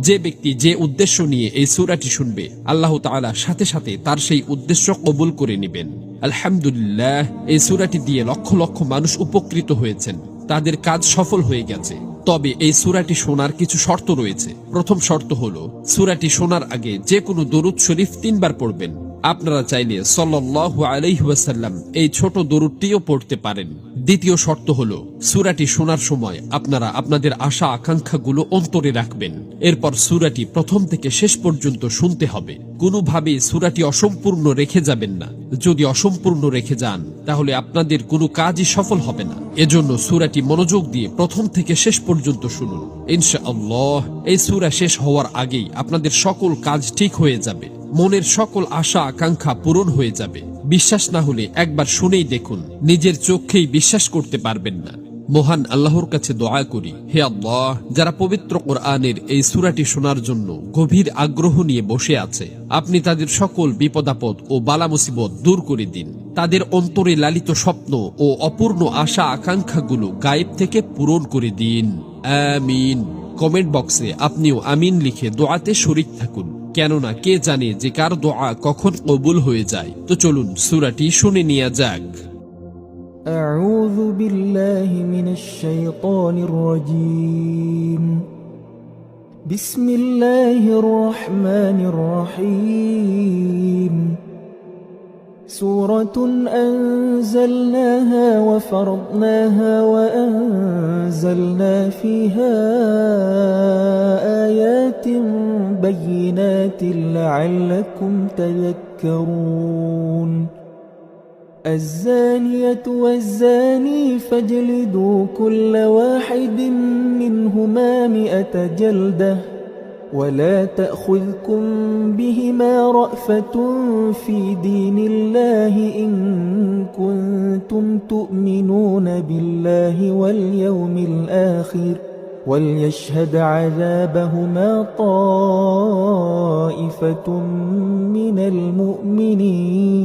যে ব্যক্তি যে উদ্দেশ্য নিয়ে এই সূরাটি শুনবে, আল্লাহ তাআলা সাথে সাথে তার সেই উদ্দেশ্য কবুল করে নেবেন। আলহামদুলিল্লাহ, এই সূরাটি দিয়ে লক্ষ লক্ষ মানুষ উপকৃত হয়েছেন, তাদের কাজ সফল হয়ে গেছে। তবে এই সূরাটি শোনার কিছু শর্ত রয়েছে। প্রথম শর্ত হলো, সূরাটি শোনার আগে যে কোনো দরুদ শরীফ 3 বার পড়বেন। আপনারা চাইলে সাল্লাল্লাহু আলাইহি ওয়াসাল্লাম এই ছোট দরুদটিও পড়তে পারেন। দ্বিতীয় শর্ত হলো, সূরাটি শোনার সময় আপনারা আপনাদের আশা আকাঙ্ক্ষাগুলো অন্তরে রাখবেন। এরপর সূরাটি প্রথম থেকে শেষ পর্যন্ত শুনতে হবে। কোনোভাবেই সূরাটি অসম্পূর্ণ রেখে যাবেন না। যদি অসম্পূর্ণ রেখে যান, তাহলে আপনাদের কোনো কাজই সফল হবে না। এজন্য সূরাটি মনোযোগ দিয়ে প্রথম থেকে শেষ পর্যন্ত শুনুন। ইনশাআল্লাহ এই সূরা শেষ হওয়ার আগেই আপনাদের সকল কাজ ঠিক হয়ে যাবে, মনের সকল আশা আকাঙ্ক্ষা পূরণ হয়ে যাবে। বিশ্বাস না হলে একবার শুনেই দেখুন, নিজের চোখেই বিশ্বাস করতে পারবেন না। মহান আল্লাহর কাছে দোয়া করি, হে আল্লাহ, যারা পবিত্র কোরআনের এই সূরাটি শোনার জন্য গভীর আগ্রহ নিয়ে বসে আছে, আপনি তাদের সকল বিপদাপদ ও বালা মুসিবত দূর করে দিন। তাদের অন্তরে লালিত স্বপ্ন ও অপূর্ণ আশা আকাঙ্ক্ষাগুলো গায়েব থেকে পূরণ করে দিন। আমিন। কমেন্ট বক্সে আপনিও আমিন লিখে দোয়াতে শরীক থাকুন, কেননা কে জানে যে কার দোয়া কখন কবুল হয়ে যায়। তো চলুন সূরাটি শুনে নেওয়া যাক। أعوذ بالله من الشيطان الرجيم. بسم الله الرحمن الرحيم. سورة أنزلناها وفرضناها وأنزلنا فيها آيات بينات لعلكم تذكرون. الزانية والزاني فاجلدوا كل واحد منهما 100 جلدة، ولا تأخذكم بهما رأفة في دين الله إن كنتم تؤمنون بالله واليوم الآخر، وليشهد عذابهما طائفة من المؤمنين.